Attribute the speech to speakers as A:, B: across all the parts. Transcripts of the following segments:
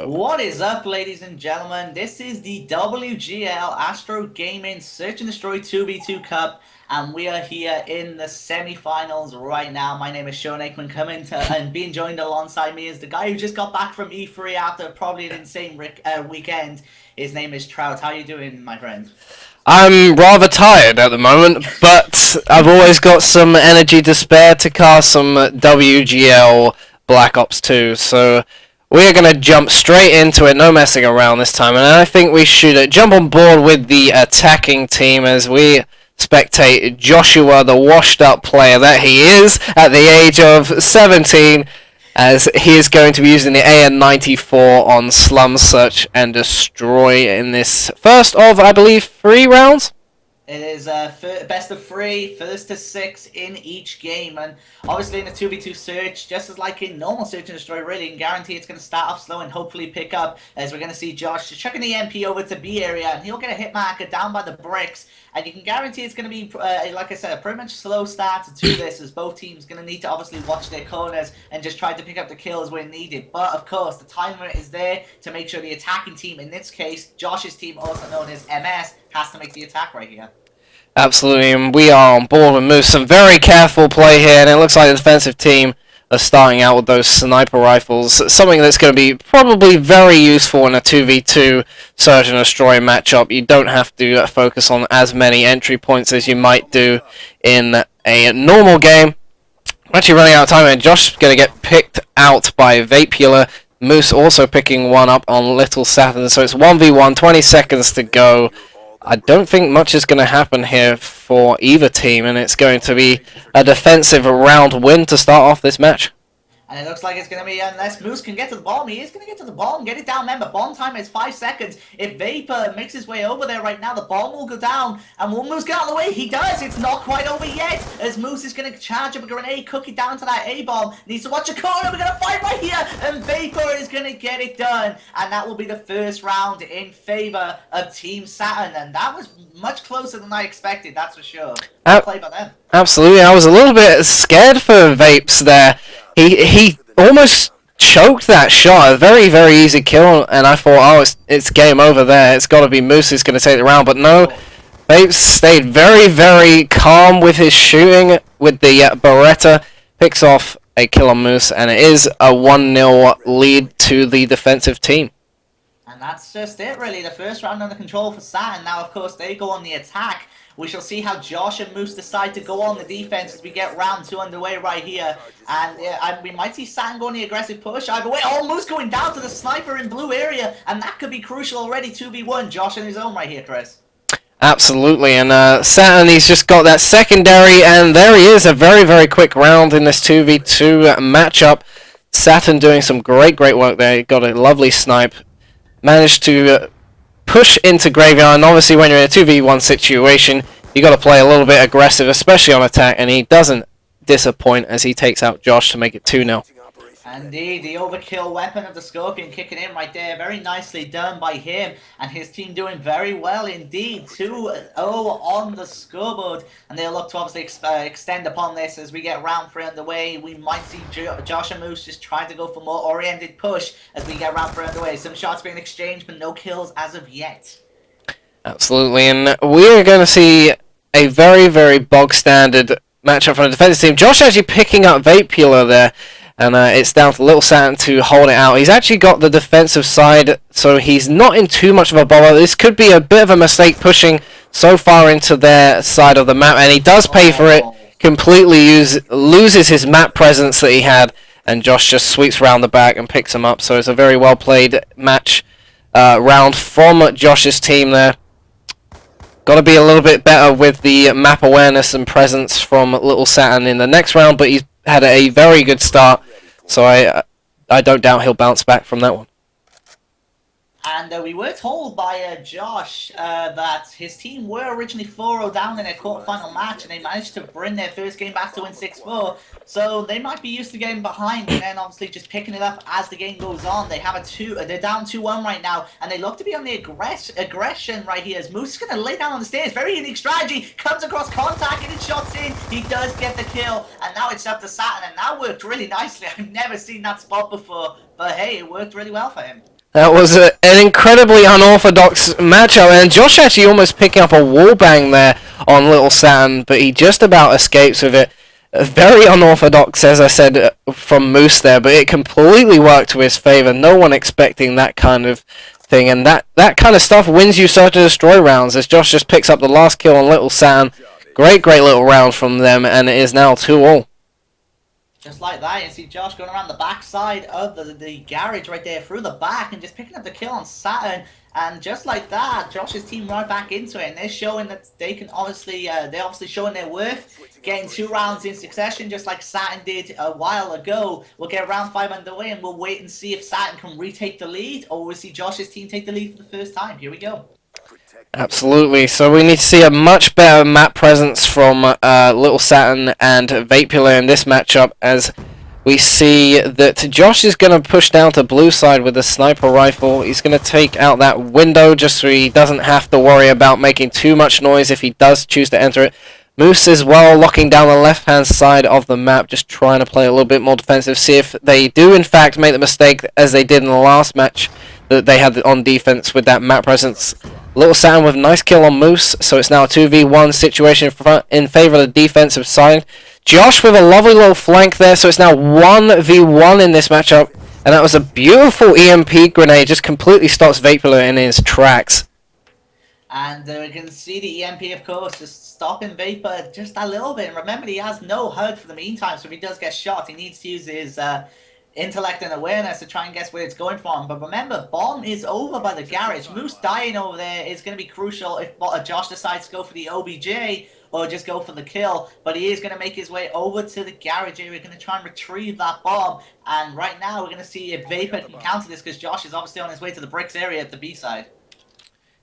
A: What is up, ladies and gentlemen? This is the WGL ASTRO Gaming Search and Destroy 2v2 Cup, and we are here in the semi-finals right now. My name is Sean Aikman, coming to and being joined alongside me is the guy who just got back from E3 after probably an insane weekend. His name is Trout. How you doing, my friend?
B: I'm rather tired at the moment, but I've always got some energy to spare to cast some WGL Black Ops 2, so we're going to jump straight into it, no messing around this time, and I think we should jump on board with the attacking team as we spectate Joshua, the washed-up player that he is at the age of 17, as he is going to be using the AN-94 on Slum Search and Destroy in this first of, I believe, 3 rounds?
A: It is best of 3, first to 6 in each game, and obviously in a 2v2 search, just as like in normal search and destroy, really, you can guarantee it's going to start off slow and hopefully pick up, as we're going to see Josh just chucking the MP over to B area, and he'll get a hit marker down by the bricks, and you can guarantee it's going to be, like I said, a pretty much slow start to this, as both teams going to need to obviously watch their corners and just try to pick up the kills where needed, but of course, the timer is there to make sure the attacking team, in this case, Josh's team, also known as MS, has to make the attack right here.
B: Absolutely, and we are on board with Moose. Some very careful play here, and it looks like the defensive team are starting out with those sniper rifles. Something that's going to be probably very useful in a 2v2 Search and Destroy matchup. You don't have to focus on as many entry points as you might do in a normal game. I'm actually running out of time, and Josh is going to get picked out by Vapula. Moose also picking one up on Little Saturn, so it's 1v1, 20 seconds to go. I don't think much is going to happen here for either team, and it's going to be a defensive round win to start off this match.
A: And it looks like it's going to be, unless Moose can get to the bomb, he is going to get to the bomb, get it down. Remember, bomb time is 5 seconds. If Vapor makes his way over there right now, the bomb will go down. And will Moose get out of the way? He does. It's not quite over yet, as Moose is going to charge up a grenade, cook it down to that A-bomb. Needs to watch a corner. We're going to fight right here. And Vapor is going to get it done. And that will be the first round in favor of Team Saturn. And that was much closer than I expected, that's for sure. Play by them.
B: Absolutely. I was a little bit scared for Vapes there. He almost choked that shot. A very, very easy kill, and I thought, oh, it's game over there. It's got to be Moose who's going to take the round, but no. Vapes stayed very, very calm with his shooting with the Beretta. Picks off a kill on Moose, and it is a 1-0 lead to the defensive team.
A: And that's just it, really. The first round under control for Saturn. Now, of course, they go on the attack. We shall see how Josh and Moose decide to go on the defense as we get round 2 underway right here. And we might see Saturn go on the aggressive push. Either way, oh, Moose going down to the sniper in blue area. And that could be crucial already, 2v1. Josh in his own right here, Chris.
B: Absolutely, and Saturn, he's just got that secondary, and there he is, a very, very quick round in this 2v2 matchup. Saturn doing some great, great work there. He got a lovely snipe. Managed to push into Graveyard, and obviously when you're in a 2v1 situation, you got to play a little bit aggressive, especially on attack, and he doesn't disappoint as he takes out Josh to make it 2-0.
A: Indeed, the overkill weapon of the Scorpion kicking in right there. Very nicely done by him, and his team doing very well indeed. 2-0 on the scoreboard, and they'll look to obviously extend upon this as we get round 3 underway. We might see Josh and Moose just trying to go for more oriented push as we get round 3 underway. Some shots being exchanged, but no kills as of yet.
B: Absolutely, and we're going to see a very, very bog-standard matchup from the defensive team. Josh actually picking up Vapula there. And it's down to Little Saturn to hold it out. He's actually got the defensive side, so he's not in too much of a bother. This could be a bit of a mistake pushing so far into their side of the map, and he does pay for it. Completely loses his map presence that he had, and Josh just sweeps around the back and picks him up. So it's a very well played match round from Josh's team there. Got to be a little bit better with the map awareness and presence from Little Saturn in the next round, but he's had a very good start, so I don't doubt he'll bounce back from that one.
A: And we were told by Josh that his team were originally 4-0 down in their quarterfinal match, and they managed to bring their first game back to win 6-4. So they might be used to getting behind, and then obviously just picking it up as the game goes on. They have they're down 2-1 right now, and they look to be on the aggression right here. As Moose is going to lay down on the stairs, very unique strategy, comes across contact, getting shots in. He does get the kill, and now it's up to Saturn, and that worked really nicely. I've never seen that spot before, but hey, it worked really well for him.
B: That was an incredibly unorthodox matchup, and Josh actually almost picking up a wallbang there on Little Saturn, but he just about escapes with it. Very unorthodox, as I said, from Moose there, but it completely worked to his favor. No one expecting that kind of thing, and that kind of stuff wins you Search and Destroy rounds, as Josh just picks up the last kill on Little Saturn. Great little round from them, and it is now 2-all.
A: Just like that, you see Josh going around the backside of the garage right there through the back and just picking up the kill on Saturn. And just like that, Josh's team right back into it, and they're showing that they can obviously, they're obviously showing their worth, getting 2 rounds in succession, just like Saturn did a while ago. We'll get round 5 underway, and we'll wait and see if Saturn can retake the lead, or we'll see Josh's team take the lead for the first time. Here we go.
B: Absolutely. So we need to see a much better map presence from Little Saturn and Vapula in this matchup, as we see that Josh is going to push down to blue side with a sniper rifle. He's going to take out that window just so he doesn't have to worry about making too much noise if he does choose to enter it. Moose as well, locking down the left-hand side of the map, just trying to play a little bit more defensive, see if they do in fact make the mistake as they did in the last match that they had on defense with that map presence. Little Saturn with a nice kill on Moose, so it's now a 2v1 situation in favor of the defensive side. Josh with a lovely little flank there, so it's now 1v1 in this matchup, and that was a beautiful EMP grenade, just completely stops Vapula in his tracks.
A: And we can see the EMP, of course, just stopping Vapor just a little bit. And remember, he has no HUD for the meantime, so if he does get shot, he needs to use his intellect and awareness to try and guess where it's going from. But remember, bomb is over by the garage. Moose dying over there is going to be crucial if Josh decides to go for the OBJ or just go for the kill. But he is going to make his way over to the garage area. We're going to try and retrieve that bomb. And right now, we're going to see if Vapor can counter this, because Josh is obviously on his way to the bricks area at the B side.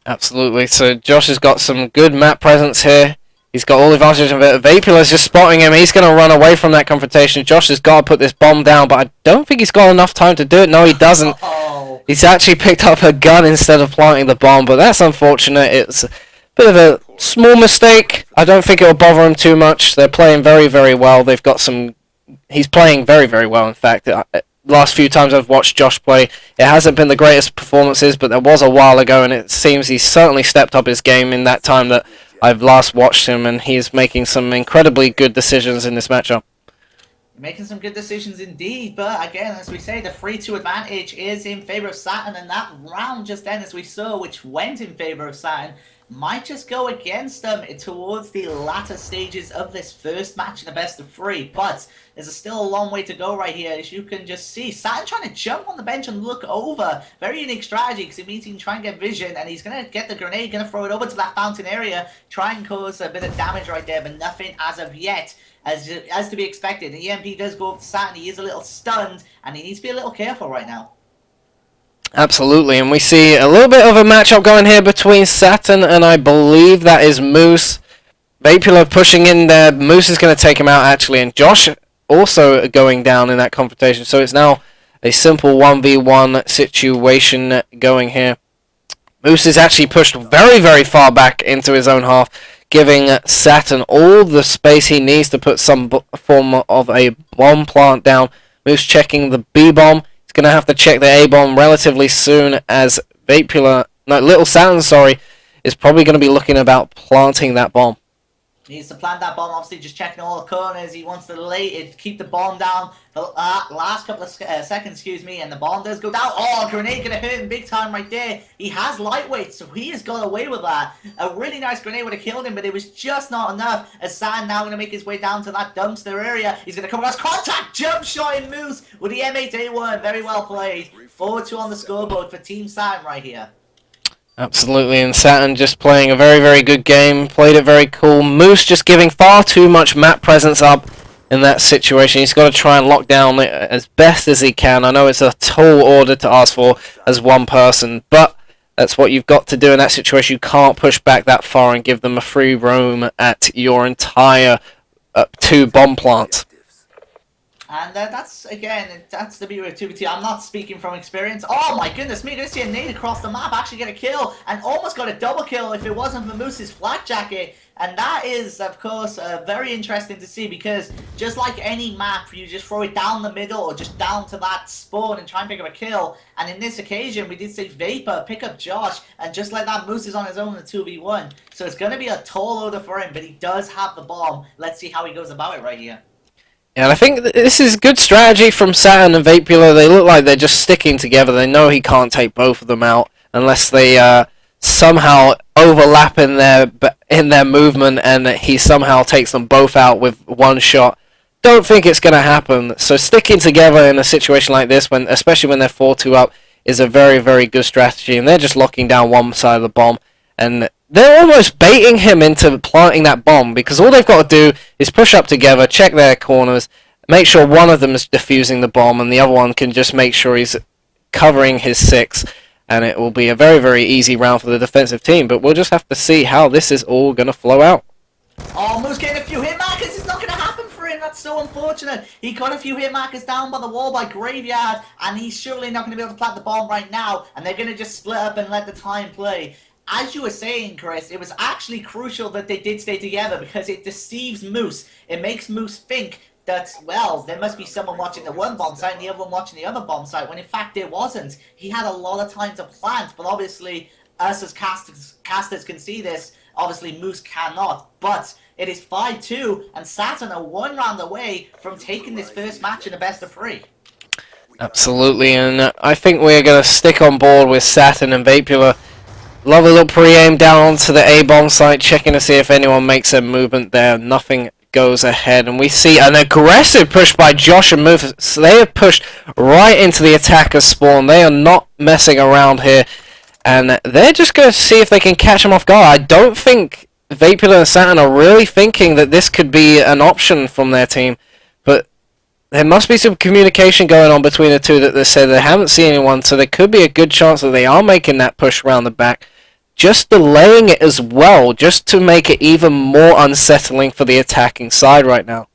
B: Absolutely. So Josh has got some good map presence here. He's got all the advantage of it. Vapula's just spotting him. He's going to run away from that confrontation. Josh has got to put this bomb down, but I don't think he's got enough time to do it. No, he doesn't. He's actually picked up a gun instead of planting the bomb, but that's unfortunate. It's a bit of a small mistake. I don't think it'll bother him too much. They're playing very, very well. They've got some... He's playing very, very well, in fact. Last few times I've watched Josh play, it hasn't been the greatest performances, but there was a while ago, and it seems he's certainly stepped up his game in that time that I've last watched him, and he's making some incredibly good decisions in this matchup.
A: Making some good decisions indeed, but again, as we say, the 3-2 advantage is in favor of Saturn, and that round just then, as we saw, which went in favor of Saturn, might just go against them towards the latter stages of this first match in the best of 3. But there's still a long way to go right here, as you can just see. Saturn trying to jump on the bench and look over. Very unique strategy, because it means he can try and get vision, and he's going to get the grenade, going to throw it over to that fountain area, try and cause a bit of damage right there, but nothing as of yet. As to be expected. The EMP does go up to Saturn. He is a little stunned, and he needs to be a little careful right now.
B: Absolutely, and we see a little bit of a matchup going here between Saturn and I believe that is Moose. Vapula pushing in there. Moose is going to take him out, actually, and Josh also going down in that confrontation. So it's now a simple 1v1 situation going here. Moose is actually pushed very, very far back into his own half, giving Saturn all the space he needs to put some form of a bomb plant down. Moose checking the B-bomb. He's going to have to check the A-bomb relatively soon, as Little Saturn, is probably going to be looking about planting that bomb.
A: Needs to plant that bomb, obviously just checking all the corners. He wants to delay it, keep the bomb down the last couple of seconds, and the bomb does go down. Oh, grenade gonna hurt him big time right there. He has lightweight, so he has got away with that. A really nice grenade would have killed him, but it was just not enough. As Saturn now gonna make his way down to that dumpster area. He's gonna come across contact, jump shot in Moose with the M8A1. Very well played. 4-2 on the scoreboard for Team Saturn right here.
B: Absolutely, and Saturn just playing a very, very good game. Played it very cool. Moose just giving far too much map presence up in that situation. He's got to try and lock down it as best as he can. I know it's a tall order to ask for as one person, but that's what you've got to do in that situation. You can't push back that far and give them a free roam at your entire 2 bomb plants.
A: And that's, again, that's the beauty of 2v2. I'm not speaking from experience. Oh my goodness me, gonna see a nade across the map actually get a kill, and almost got a double kill if it wasn't for Moose's flak jacket. And that is, of course, very interesting to see, because just like any map, you just throw it down the middle or just down to that spawn and try and pick up a kill. And in this occasion, we did see Vapor pick up Josh, and just like that, Moose is on his own in the 2v1. So it's going to be a tall order for him, but he does have the bomb. Let's see how he goes about it right here.
B: And I think this is good strategy from Saturn and Vapula. They look like they're just sticking together. They know he can't take both of them out unless they somehow overlap in their movement, and he somehow takes them both out with one shot. Don't think it's going to happen. So sticking together in a situation like this, especially when they're 4-2 up, is a very, very good strategy. And they're just locking down one side of the bomb, and they're almost baiting him into planting that bomb, because all they've got to do is push up together, check their corners, make sure one of them is defusing the bomb, and the other one can just make sure he's covering his 6, and it will be a very, very easy round for the defensive team. But we'll just have to see how this is all going to flow out.
A: Oh, Moose getting a few hit markers. It's not going to happen for him. That's so unfortunate. He got a few hit markers down by the wall by Graveyard, and he's surely not going to be able to plant the bomb right now, and they're going to just split up and let the time play. As you were saying, Chris, it was actually crucial that they did stay together, because it deceives Moose. It makes Moose think that, well, there must be someone watching the one bomb site and the other one watching the other bomb site, when in fact it wasn't. He had a lot of time to plant, but obviously us as casters can see this. Obviously Moose cannot, but it is 5-2, and Saturn are one round away from taking this first match in a best of 3.
B: Absolutely, and I think we're going to stick on board with Saturn and Vapula. Lovely little pre-aim down onto the A-bomb site, checking to see if anyone makes a movement there. Nothing goes ahead, and we see an aggressive push by Josh and Moose. So they have pushed right into the attacker's spawn. They are not messing around here, and they're just going to see if they can catch him off guard. I don't think Vapula and Saturn are really thinking that this could be an option from their team, but there must be some communication going on between the two, that they say they haven't seen anyone, so there could be a good chance that they are making that push around the back, just delaying it as well, just to make it even more unsettling for the attacking side right now.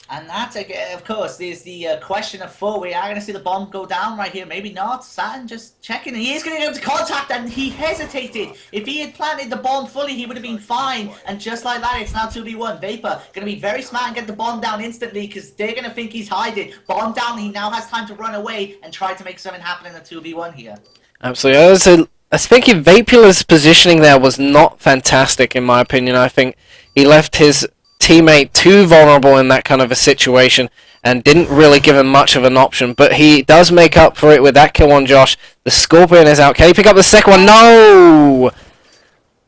A: And that's, of course, there's the question of 4. We are going to see the bomb go down right here. Maybe not. Saturn just checking. He is going to get into contact, and he hesitated. If he had planted the bomb fully, he would have been fine. And just like that, it's now 2v1. Vapor going to be very smart and get the bomb down instantly, because they're going to think he's hiding. Bomb down, he now has time to run away and try to make something happen in the 2v1 here.
B: Absolutely. I was thinking Vapula's positioning there was not fantastic, in my opinion. I think he left his teammate too vulnerable in that kind of a situation and didn't really give him much of an option, but he does make up for it with that kill on Josh. The Scorpion is out. Can he pick up the second one? No!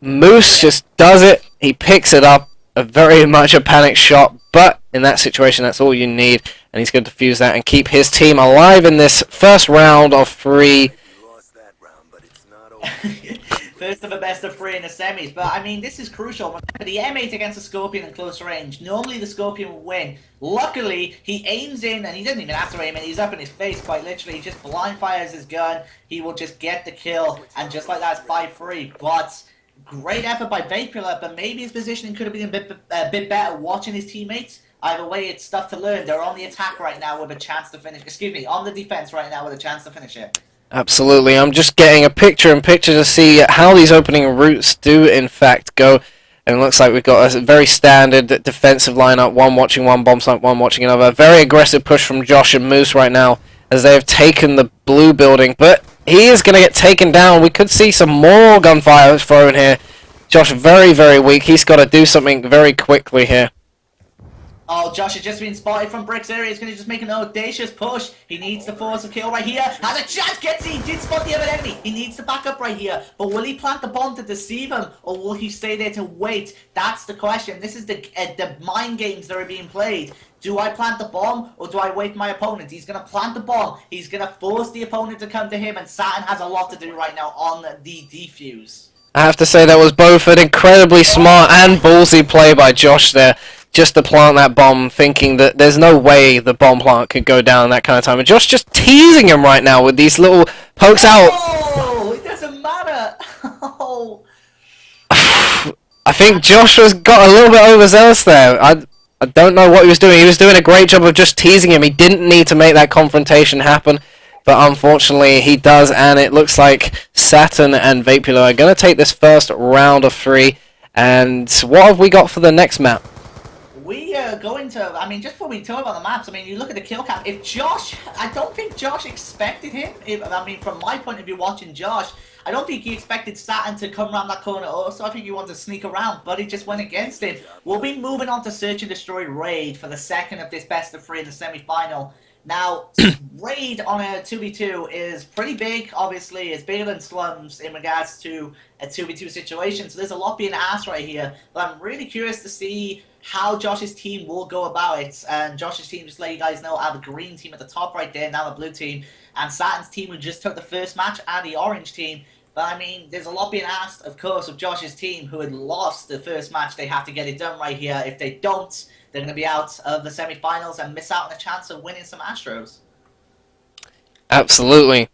B: Moose just does it. He picks it up. A very much a panic shot, but in that situation that's all you need, and he's going to defuse that and keep his team alive in this first round of 3.
A: First of a best of 3 in the semis, but I mean, this is crucial. Remember, the M8 against the Scorpion at close range, normally the Scorpion will win. Luckily, he aims in, and he doesn't even have to aim in, he's up in his face quite literally. He just blind fires his gun, he will just get the kill, and just like that, it's 5-3. But great effort by Vapula, but maybe his positioning could have been a bit better watching his teammates. Either way, it's stuff to learn. They're on the attack right now with a chance to finish. Excuse me, on the defense right now with a chance to finish it.
B: Absolutely. I'm just getting a picture-in-picture to see how these opening routes do in fact go. And it looks like we've got a very standard defensive lineup, one watching one bomb site, one watching another. A very aggressive push from Josh and Moose right now as they have taken the blue building. But he is going to get taken down. We could see some more gunfire thrown here. Josh very, very weak. He's got to do something very quickly here.
A: Oh, Josh has just been spotted from Brick's area. He's going to just make an audacious push. He needs to force a kill right here. Has a chance, gets it. He did spot the other enemy. He needs to back up right here. But will he plant the bomb to deceive him? Or will he stay there to wait? That's the question. This is the mind games that are being played. Do I plant the bomb or do I wait for my opponent? He's going to plant the bomb. He's going to force the opponent to come to him. And Saturn has a lot to do right now on the defuse.
B: I have to say that was both an incredibly smart and ballsy play by Josh there. Just to plant that bomb, thinking that there's no way the bomb plant could go down that kind of time. And Josh just teasing him right now with these little pokes out.
A: Oh, it doesn't matter. Oh.
B: I think Josh has got a little bit overzealous there. I I don't know what he was doing. He was doing a great job of just teasing him. He didn't need to make that confrontation happen, but unfortunately he does, and it looks like Saturn and Vapula are going to take this first round of 3. And what have we got for the next map?
A: We are going to, I mean, just before we talk about the maps, I mean, you look at the kill cam. If Josh, I don't think Josh expected him. I mean, from my point of view, watching Josh, I don't think he expected Saturn to come around that corner also. I think he wanted to sneak around, but he just went against him. We'll be moving on to Search and Destroy Raid for the second of this best of 3 in the semi-final. Now, Raid on a 2v2 is pretty big, obviously. It's bigger than Slums in regards to a 2v2 situation, so there's a lot being asked right here. But I'm really curious to see how Josh's team will go about it. And Josh's team, just to let you guys know, are the green team at the top right there, now the blue team. And Saturn's team, who just took the first match, and the orange team. But I mean, there's a lot being asked, of course, of Josh's team, who had lost the first match. They have to get it done right here. If they don't, they're going to be out of the semi-finals and miss out on a chance of winning some Astros.
B: Absolutely.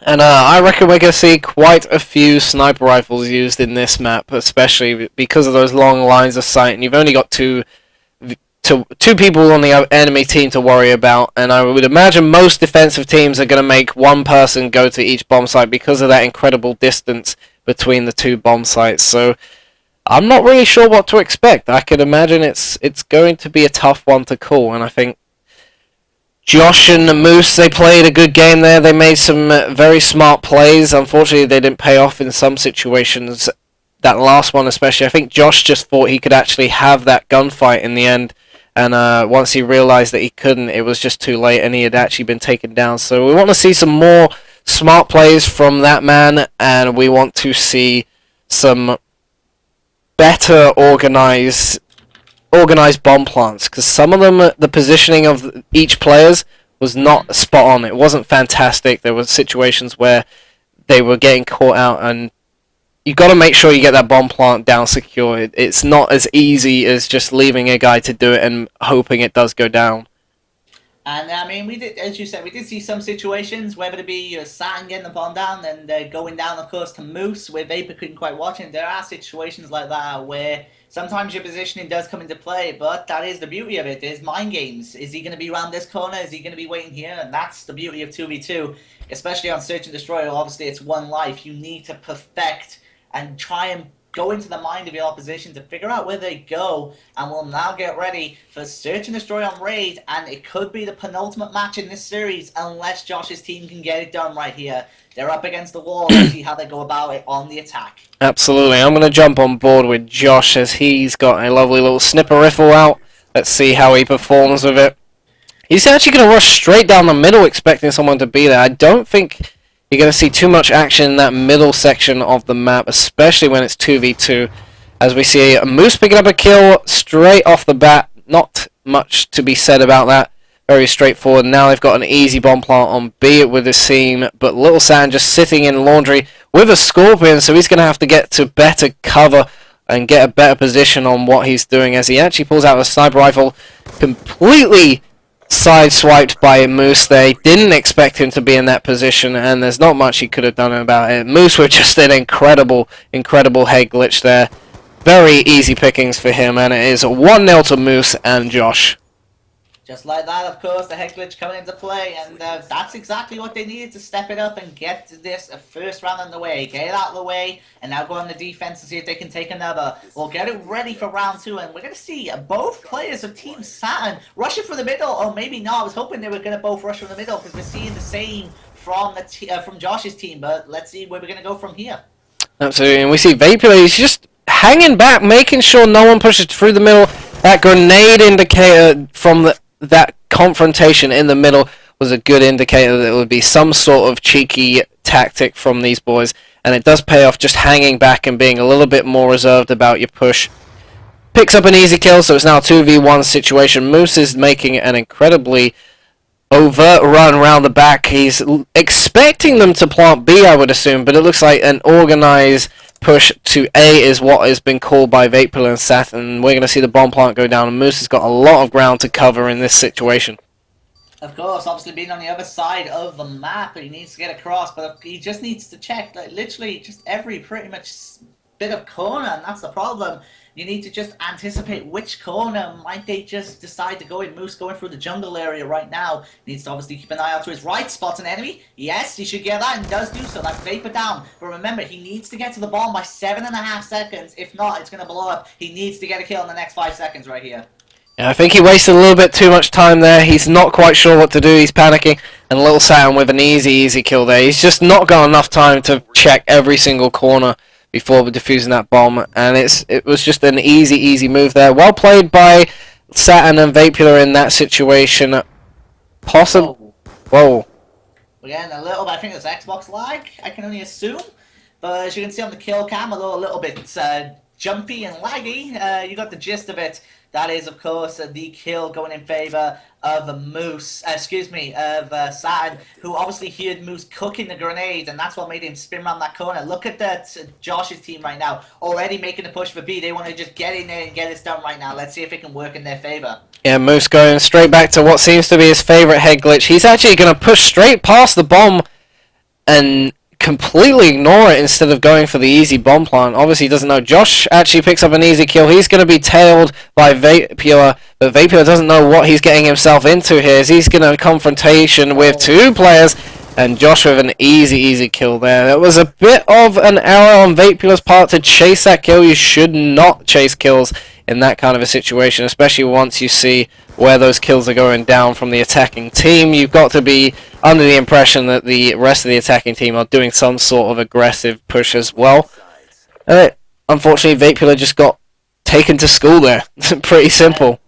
B: And I reckon we're going to see quite a few sniper rifles used in this map, especially because of those long lines of sight. And you've only got two people on the enemy team to worry about. And I would imagine most defensive teams are going to make one person go to each bomb site because of that incredible distance between the 2 bomb sites. So I'm not really sure what to expect. I could imagine it's going to be a tough one to call, and I think Josh and Moose, they played a good game there. They made some very smart plays. Unfortunately, they didn't pay off in some situations. That last one especially, I think Josh just thought he could actually have that gunfight in the end, and once he realized that he couldn't, it was just too late, and he had actually been taken down. So we want to see some more smart plays from that man, and we want to see some better organized bomb plants, because some of them, the positioning of each players was not spot on. It wasn't fantastic. There were situations where they were getting caught out, and you got to make sure you get that bomb plant down secure. It's not as easy as just leaving a guy to do it and hoping it does go down.
A: And I mean, we did, as you said, we did see some situations, whether it be Saturn getting the bomb down and going down, of course, to Moose, where Vapor couldn't quite watch him. There are situations like that where sometimes your positioning does come into play, but that is the beauty of it. There's mind games. Is he going to be around this corner? Is he going to be waiting here? And that's the beauty of 2v2, especially on Search and Destroy. Obviously, it's one life. You need to perfect and try and go into the mind of your opposition to figure out where they go. And we'll now get ready for Search and Destroy on Raid, and it could be the penultimate match in this series unless Josh's team can get it done right here. They're up against the wall. Let's see how they go about it on the attack.
B: Absolutely. I'm going to jump on board with Josh as he's got a lovely little snipper rifle out. Let's see how he performs with it. He's actually going to rush straight down the middle expecting someone to be there. I don't think you're going to see too much action in that middle section of the map, especially when it's 2v2. As we see a Moose picking up a kill straight off the bat. Not much to be said about that. Very straightforward. Now they've got an easy bomb plant on B with the seam, but Little Sand just sitting in laundry with a Scorpion, so he's going to have to get to better cover and get a better position on what he's doing as he actually pulls out a sniper rifle, completely sideswiped by Moose. They didn't expect him to be in that position, and there's not much he could have done about it. Moose with just an incredible head glitch there. Very easy pickings for him, and it is 1-0 to Moose and Josh.
A: Just like that, of course, the head glitch coming into play, and that's exactly what they needed to step it up and get this first round on the way. Get it out of the way, and now go on the defense and see if they can take another. We'll get it ready for round 2, and we're going to see both players of Team Saturn rushing for the middle, or maybe not. I was hoping they were going to both rush from the middle, because we're seeing the same from from Josh's team, but let's see where we're going to go from here.
B: Absolutely, and we see Vapor, he's just hanging back, making sure no one pushes through the middle. That grenade indicator from that confrontation in the middle was a good indicator that it would be some sort of cheeky tactic from these boys, and it does pay off just hanging back and being a little bit more reserved about your push. Picks up an easy kill, so it's now a 2v1 situation. Moose is making an incredibly overt run around the back. He's expecting them to plant B, I would assume, but it looks like an organized push to A is what has been called by Vapor and Saturn. We're going to see the bomb plant go down, and Moose has got a lot of ground to cover in this situation.
A: Of course, obviously being on the other side of the map, he needs to get across, but he just needs to check, like, literally just every pretty much bit of corner, and that's the problem. You need to just anticipate which corner might they just decide to go in. Moose going through the jungle area right now. Needs to obviously keep an eye out to his right. Spots an enemy. Yes, he should get that and does do so. That's Vapor down. But remember, he needs to get to the bomb by 7.5 seconds. If not, it's going to blow up. He needs to get a kill in the next 5 seconds right here.
B: Yeah, I think he wasted a little bit too much time there. He's not quite sure what to do. He's panicking. And Little Saturn with an easy kill there. He's just not got enough time to check every single corner before defusing that bomb. And it was just an easy move there. Well played by Saturn and Vapula in that situation. Possible. Whoa.
A: We're getting a little bit, I think it's Xbox lag, I can only assume. But as you can see on the kill cam, although a little bit jumpy and laggy, you got the gist of it. That is, of course, the kill going in favor of Moose, of Saturn, who obviously heard Moose cooking the grenade, and that's what made him spin around that corner. Look at that, Josh's team right now, already making a push for B. They want to just get in there and get this done right now. Let's see if it can work in their favor.
B: Yeah, Moose going straight back to what seems to be his favorite head glitch. He's actually going to push straight past the bomb and completely ignore it instead of going for the easy bomb plant. Obviously he doesn't know. Josh actually picks up an easy kill. He's going to be tailed by Vapula, but Vapula doesn't know what he's getting himself into here. He's going to confrontation with two players, and Josh with an easy kill there. That was a bit of an error on Vapula's part to chase that kill. You should not chase kills in that kind of a situation, especially once you see where those kills are going down from the attacking team. You've got to be under the impression that the rest of the attacking team are doing some sort of aggressive push as well. Unfortunately, Vapula just got taken to school there. Pretty simple.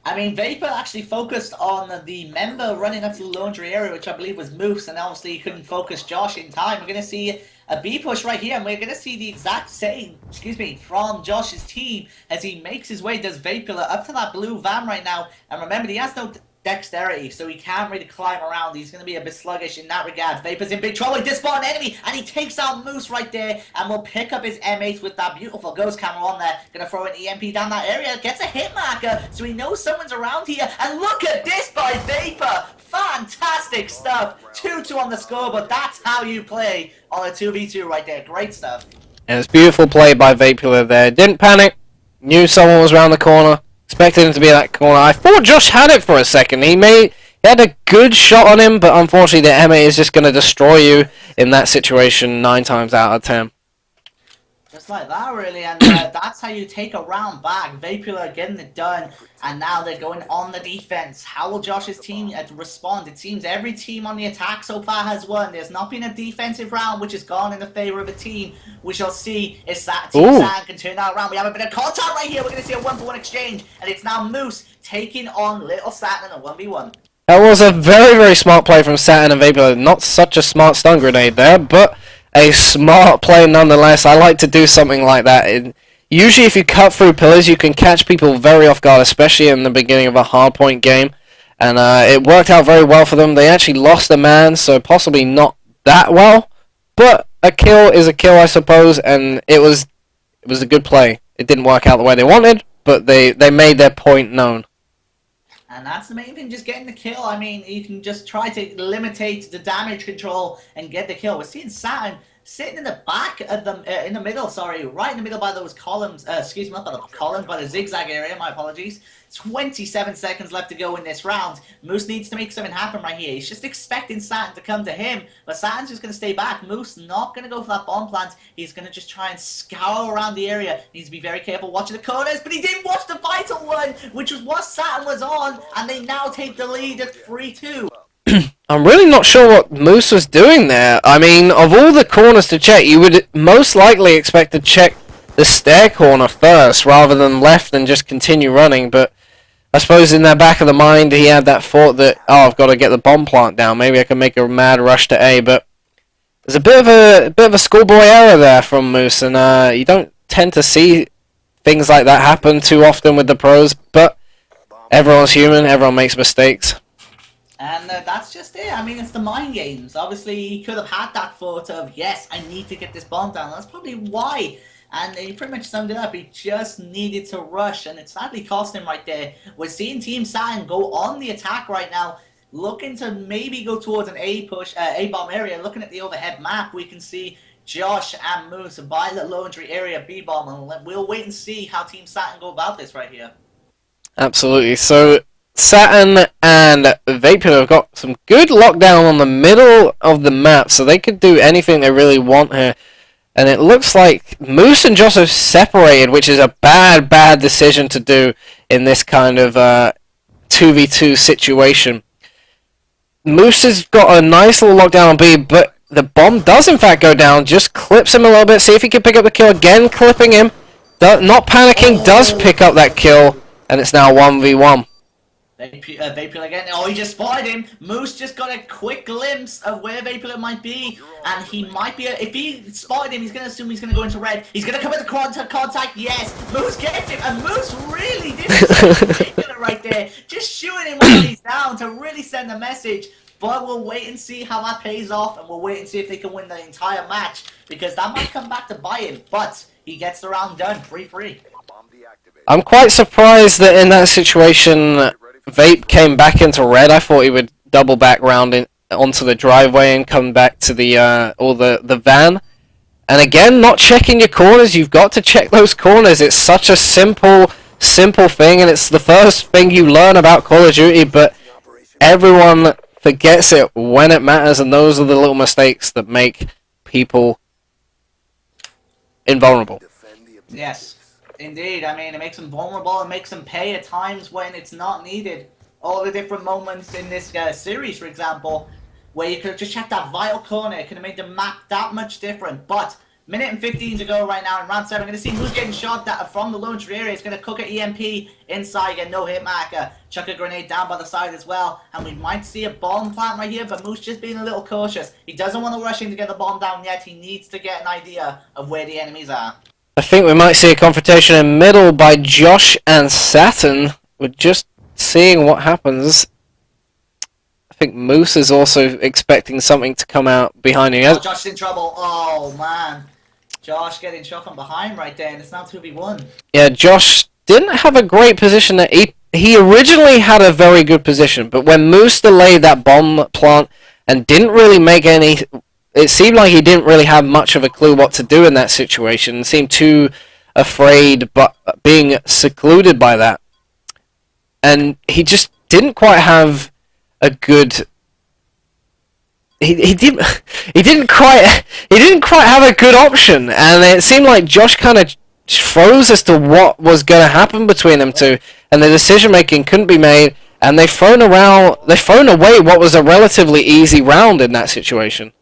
A: I mean, Vapor actually focused on the member running up to the laundry area, which I believe was Moose, and obviously he couldn't focus Josh in time. We're going to see a B push right here, and we're going to see the exact same, from Josh's team as he makes his way, does Vapula up to that blue van right now. And remember, he has no dexterity, so he can't really climb around. He's going to be a bit sluggish in that regard. Vapor's in big trouble. He just spot an enemy, and he takes out Moose right there, and will pick up his M8 with that beautiful ghost camera on there. Going to throw an EMP down that area. Gets a hit marker, so he knows someone's around here. And look at this by Vapor. Fantastic stuff. 2-2 on the score, but that's how you play on a 2v2 right there. Great stuff.
B: And it's beautiful play by Vapula there. Didn't panic. Knew someone was around the corner. Expected him to be in that corner. I thought Josh had it for a second. He had a good shot on him, but unfortunately the M8 is just going to destroy you in that situation 9 times out of 10.
A: Just like that, really, and that's how you take a round back. Vapula getting it done, and now they're going on the defense. How will Josh's team respond? It seems every team on the attack so far has won. There's not been a defensive round which has gone in the favor of a team. We shall see if Team San can turn that around. We have a bit of contact right here. We're going to see a 1-for-1 exchange, and it's now Moose taking on Little Saturn in a 1v1.
B: That was a very smart play from Saturn and Vapula. Not such a smart stun grenade there, but a smart play nonetheless. I like to do something like that. Usually if you cut through pillars, you can catch people very off guard, especially in the beginning of a hardpoint game. And it worked out very well for them. They actually lost a man, so possibly not that well. But a kill is a kill, I suppose, and it was a good play. It didn't work out the way they wanted, but they made their point known.
A: And that's the main thing, just getting the kill. I mean, you can just try to limitate the damage control and get the kill. We're seeing Saturn sitting in the back of the, in the middle, right in the middle by those columns, not by the columns, by the zigzag area, my apologies. 27 seconds left to go in this round. Moose needs to make something happen right here. He's just expecting Saturn to come to him, but Saturn's just going to stay back. Moose not going to go for that bomb plant. He's going to just try and scour around the area. Needs to be very careful watching the corners, but he didn't watch the vital one, which was what Saturn was on, and they now take the lead at 3-2.
B: I'm really not sure what Moose was doing there. I mean, of all the corners to check, you would most likely expect to check the stair corner first, rather than left and just continue running, but I suppose in the back of the mind he had that thought that, oh, I've got to get the bomb plant down, maybe I can make a mad rush to A, but there's a bit of a schoolboy error there from Moose, and you don't tend to see things like that happen too often with the pros, but everyone's human, everyone makes mistakes.
A: And that's just it. I mean, it's the mind games. Obviously, he could have had that thought of, yes, I need to get this bomb down. That's probably why. And he pretty much summed it up. He just needed to rush, and it sadly cost him right there. We're seeing Team San go on the attack right now, looking to maybe go towards an A push, A bomb area. Looking at the overhead map, we can see Josh and Moose by the low entry area B-bomb, and we'll wait and see how Team Saturn go about this right here.
B: Absolutely. So Saturn and Vapula have got some good lockdown on the middle of the map, so they could do anything they really want here. And it looks like Moose and Josh have separated, which is a bad decision to do in this kind of 2v2 situation. Moose has got a nice little lockdown on B, but the bomb does in fact go down, just clips him a little bit, see if he can pick up the kill again, clipping him. Not panicking, does pick up that kill, and it's now 1v1.
A: Vapula again. Oh, he just spotted him. Moose just got a quick glimpse of where Vapula might be, and he might be. If he spotted him, he's gonna assume he's gonna go into red. He's gonna come into contact. Yes, Moose gets him, and Moose really did Vapula right there, just shooting him while he's down to really send a message. But we'll wait and see how that pays off, and we'll wait and see if they can win the entire match, because that might come back to buy him. But he gets the round done, 3-3.
B: I'm quite surprised that in that situation, Vape came back into red. I thought he would double back round onto the driveway and come back to the van. And again, not checking your corners. You've got to check those corners. It's such a simple thing, and it's the first thing you learn about Call of Duty, but everyone forgets it when it matters, and those are the little mistakes that make people invulnerable.
A: Yes. Indeed, I mean, it makes them vulnerable, it makes them pay at times when it's not needed. All the different moments in this series, for example, where you could have just checked that vital corner, it could have made the map that much different. But, minute and 15 to go right now in round 7, we're going to see Moose getting shot from the low entry area. It's going to cook an EMP inside, get no hit marker, chuck a grenade down by the side as well. And we might see a bomb plant right here, but Moose just being a little cautious. He doesn't want to rush in to get the bomb down yet, he needs to get an idea of where the enemies are.
B: I think we might see a confrontation in middle by Josh and Saturn. We're just seeing what happens. I think Moose is also expecting something to come out behind him.
A: Oh, Josh's in trouble. Oh, man. Josh getting shot from behind right there, and it's now 2v1.
B: Yeah, Josh didn't have a great position there. He originally had a very good position, but when Moose delayed that bomb plant and didn't really make any... It seemed like he didn't really have much of a clue what to do in that situation. Seemed too afraid, but being secluded by that, and he just didn't quite have a good. He didn't quite have a good option, and it seemed like Josh kind of froze as to what was going to happen between them two, and the decision making couldn't be made, and they've thrown away what was a relatively easy round in that situation.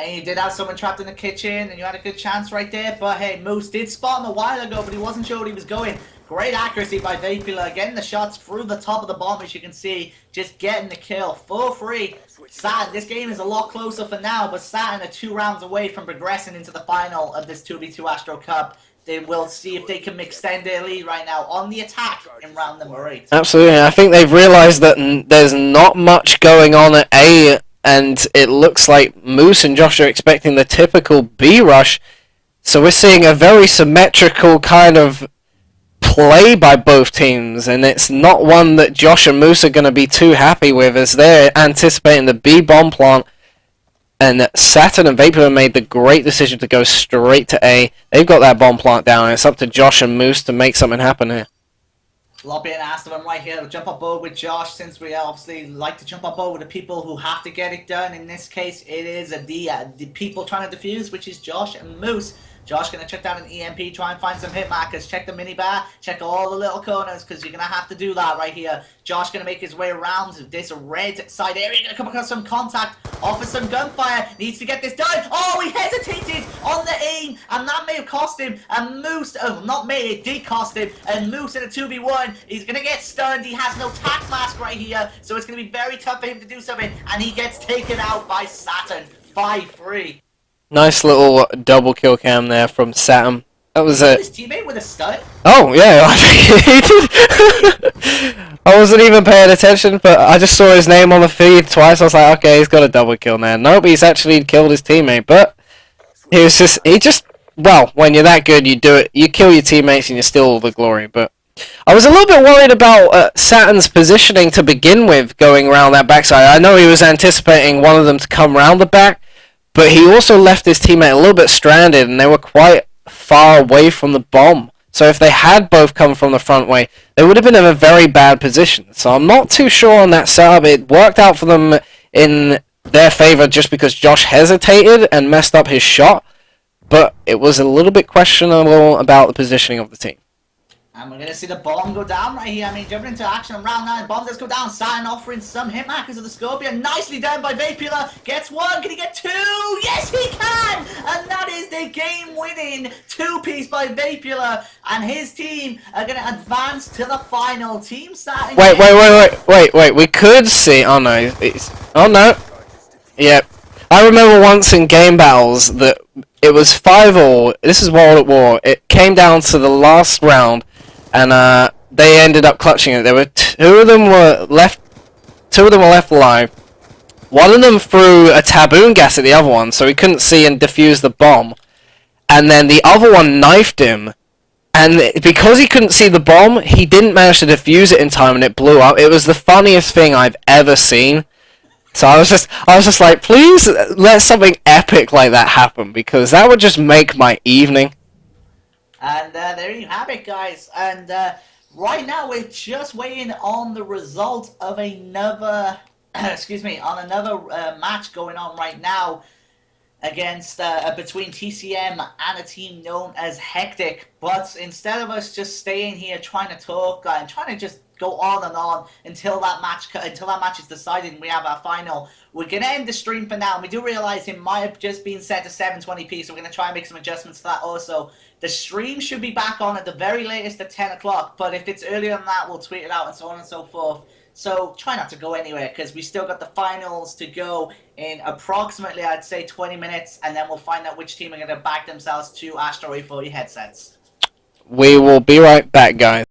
A: You did have someone trapped in the kitchen, and you had a good chance right there. But hey, Moose did spot him a while ago, but he wasn't sure where he was going. Great accuracy by Vapula, getting the shots through the top of the bomb, as you can see. Just getting the kill. 4-3. Saturn, this game is a lot closer for now, but Saturn are 2 rounds away from progressing into the final of this 2v2 Astro Cup. They will see if they can extend their lead right now on the attack in round number 8.
B: Absolutely. I think they've realised that there's not much going on at A, and it looks like Moose and Josh are expecting the typical B rush. So we're seeing a very symmetrical kind of play by both teams, and it's not one that Josh and Moose are going to be too happy with, as they're anticipating the B bomb plant. And Saturn and Vapor made the great decision to go straight to A. They've got that bomb plant down, and it's up to Josh and Moose to make something happen here.
A: A lot being asked of him right here to jump on board with Josh, since we obviously like to jump on board with the people who have to get it done. In this case, it is the people trying to defuse, which is Josh and Moose. Josh going to check down an EMP, try and find some hit markers, check the minibar, check all the little corners, because you're going to have to do that right here. Josh going to make his way around this red side area, going to come across some contact, offer some gunfire, needs to get this done. Oh, he hesitated on the aim, and that may have cost him. And Moose, oh, not may, it did cost him. And Moose in a 2v1, he's going to get stunned. He has no tac mask right here, so it's going to be very tough for him to do something, and he gets taken out by Saturn. 5-3.
B: Nice little double kill cam there from Saturn. That was it.
A: His teammate with a stun?
B: Oh, yeah, I think he did. I wasn't even paying attention, but I just saw his name on the feed twice. I was like, okay, he's got a double kill now. Nope, he's actually killed his teammate, but well, when you're that good, you do it. You kill your teammates and you steal all the glory, but I was a little bit worried about Saturn's positioning to begin with, going around that backside. I know he was anticipating one of them to come round the back, but he also left his teammate a little bit stranded, and they were quite far away from the bomb. So if they had both come from the front way, they would have been in a very bad position. So I'm not too sure on that setup. It worked out for them in their favor just because Josh hesitated and messed up his shot, but it was a little bit questionable about the positioning of the team.
A: And we're going to see the bomb go down right here. I mean, jumping into action on round 9. Bomb does go down. Saturn offering some hit markers of the Scorpion. Nicely done by Vapula. Gets 1. Can he get 2? Yes, he can! And that is the game-winning 2-piece by Vapula. And his team are going to advance to the final. Team Saturn...
B: Wait. We could see... Oh, no. Oh, no. Yep. I remember once in game battles that it was 5-all. This is World at War. It came down to the last round. And they ended up clutching it. There were two of them were left alive. One of them threw a taboon gas at the other one, so he couldn't see and defuse the bomb. And then the other one knifed him. And because he couldn't see the bomb, he didn't manage to defuse it in time, and it blew up. It was the funniest thing I've ever seen. So I was just like, please let something epic like that happen, because that would just make my evening.
A: And there you have it, guys. And right now we're just waiting on the result of another, another match going on right now against between TCM and a team known as Hectic. But instead of us just staying here trying to talk and trying to just go on and on until that match is decided and we have our final, we're gonna end the stream for now. And we do realize it might have just been set to 720p, so we're gonna try and make some adjustments to that also. The stream should be back on at the very latest at 10 o'clock, but if it's earlier than that, we'll tweet it out and so on and so forth. So try not to go anywhere, because we still got the finals to go in approximately, I'd say, 20 minutes, and then we'll find out which team are going to back themselves to Astro A40 headsets.
B: We will be right back, guys.